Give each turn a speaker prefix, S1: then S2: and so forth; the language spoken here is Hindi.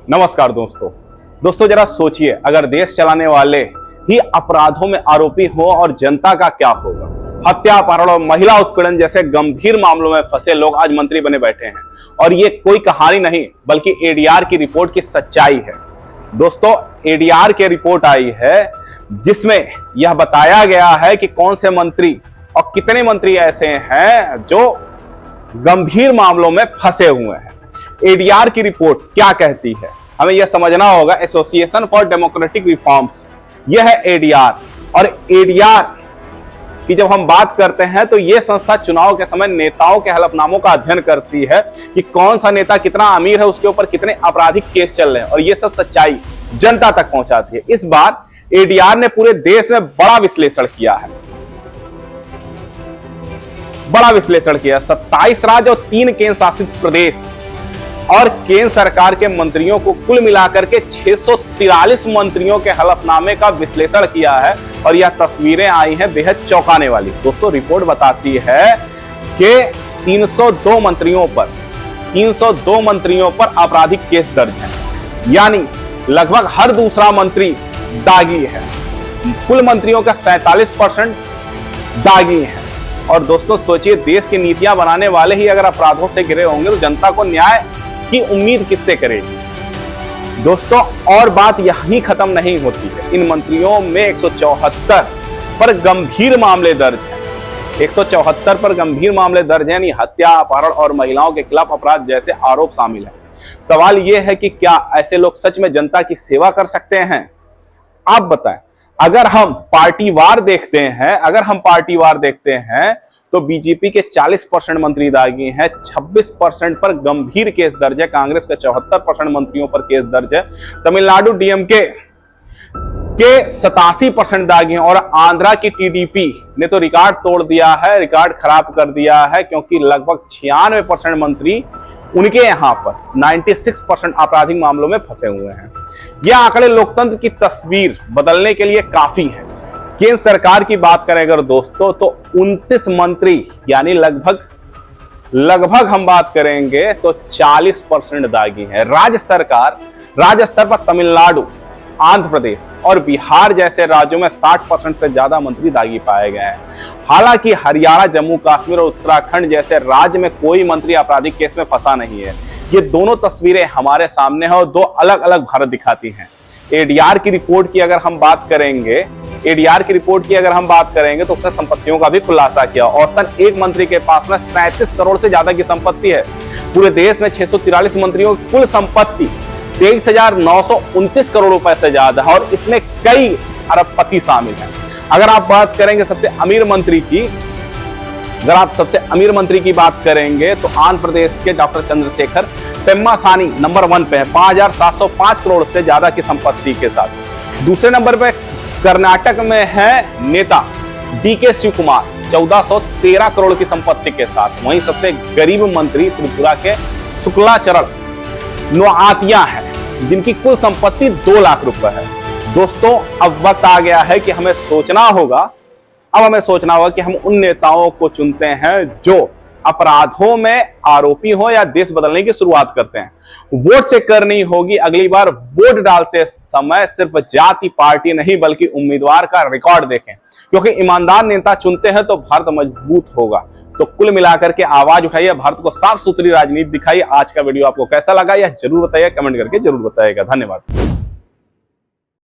S1: नमस्कार दोस्तों जरा सोचिए, अगर देश चलाने वाले ही अपराधों में आरोपी हो और जनता का क्या होगा। हत्या, अपहरण और महिला उत्पीड़न जैसे गंभीर मामलों में फंसे लोग आज मंत्री बने बैठे हैं और ये कोई कहानी नहीं बल्कि एडीआर की रिपोर्ट की सच्चाई है। दोस्तों, एडीआर की रिपोर्ट आई है जिसमें यह बताया गया है कि कौन से मंत्री और कितने मंत्री ऐसे हैं जो गंभीर मामलों में फंसे हुए हैं। एडीआर की रिपोर्ट क्या कहती है, हमें यह समझना होगा। एसोसिएशन फॉर डेमोक्रेटिक रिफॉर्म्स, यह है एडीआर। और एडीआर की जब हम बात करते हैं तो यह संस्था चुनाव के समय नेताओं के हलफनामों का अध्ययन करती है कि कौन सा नेता कितना अमीर है, उसके ऊपर कितने आपराधिक केस चल रहे हैं, और यह सब सच्चाई जनता तक पहुंचाती है। इस बार एडीआर ने पूरे देश में बड़ा विश्लेषण किया है, 27 राज्य और 3 केंद्र शासित प्रदेश और केंद्र सरकार के मंत्रियों को कुल मिलाकर के 643 मंत्रियों के हलफनामे का विश्लेषण किया है। और यह तस्वीरें आई हैं बेहद चौंकाने वाली। दोस्तों, रिपोर्ट बताती है कि 302 मंत्रियों पर आपराधिक केस दर्ज है, यानी लगभग हर दूसरा मंत्री दागी है। कुल मंत्रियों का 47% दागी है। और दोस्तों सोचिए, देश की नीतियां बनाने वाले ही अगर अपराधों से घिरे होंगे तो जनता को न्याय की उम्मीद किससे करेगी। दोस्तों, और बात यहीं खत्म नहीं होती है। इन मंत्रियों में 174 पर गंभीर मामले दर्ज हैं। 174 पर गंभीर मामले दर्ज हैं, यानी हत्या, अपहरण और महिलाओं के खिलाफ अपराध जैसे आरोप शामिल हैं। सवाल यह है कि क्या ऐसे लोग सच में जनता की सेवा कर सकते हैं? आप बताएं। अगर हम पार्टीवार देखते हैं तो बीजेपी के 40% मंत्री दागी हैं, 26% पर गंभीर केस दर्ज है। कांग्रेस के 74% मंत्रियों पर केस दर्ज है। तमिलनाडु डीएमके के 87% दागी हैं। और आंध्रा की टीडीपी ने तो रिकॉर्ड तोड़ दिया है, रिकॉर्ड खराब कर दिया है, क्योंकि लगभग 96% मंत्री उनके यहां पर 96% आपराधिक मामलों में फंसे हुए हैं। यह आंकड़े लोकतंत्र की तस्वीर बदलने के लिए काफी है। केंद्र सरकार की बात करें अगर दोस्तों तो 29 मंत्री, यानी लगभग हम बात करेंगे तो 40% दागी है। राज्य स्तर पर तमिलनाडु, आंध्र प्रदेश और बिहार जैसे राज्यों में 60% से ज्यादा मंत्री दागी पाए गए हैं। हालांकि हरियाणा, जम्मू कश्मीर और उत्तराखंड जैसे राज्य में कोई मंत्री आपराधिक केस में फंसा नहीं है। ये दोनों तस्वीरें हमारे सामने हैं और दो अलग अलग भारत दिखाती हैं। एडीआर की रिपोर्ट की अगर हम बात करेंगे तो उसने संपत्तियों का भी खुलासा किया। औसतन एक मंत्री के पास में 37 करोड़ से ज्यादा की संपत्ति है। पूरे देश में 643 मंत्रियों की कुल संपत्ति 23,929 करोड़ रुपए से ज्यादा है और इसमें कई अरबपति शामिल हैं। अगर आप बात करेंगे सबसे अमीर मंत्री की बात करेंगे तो आंध्र प्रदेश के डॉक्टर चंद्रशेखर पेम्मासानी नंबर 1 पे है, 5,705 करोड़ से ज्यादा की संपत्ति के साथ। दूसरे नंबर पे कर्नाटक में है नेता डीके शिव कुमार, 1413 करोड़ की संपत्ति के साथ। वहीं सबसे गरीब मंत्री त्रिपुरा के शुक्लाचरण नोआतिया है, जिनकी कुल संपत्ति 2 लाख रुपए है। दोस्तों, अब वक्त आ गया है कि हमें सोचना होगा कि हम उन नेताओं को चुनते हैं जो अपराधों में आरोपी हो या देश बदलने की शुरुआत करते हैं। वोट से करनी होगी। अगली बार वोट डालते समय सिर्फ जाति, पार्टी नहीं बल्कि उम्मीदवार का रिकॉर्ड देखें, क्योंकि ईमानदार नेता चुनते हैं तो भारत मजबूत होगा। तो कुल मिलाकर के आवाज उठाइए, भारत को साफ सुथरी राजनीति दिखाइए। आज का वीडियो आपको कैसा लगा यह जरूर बताइए, कमेंट करके जरूर बताइएगा। धन्यवाद।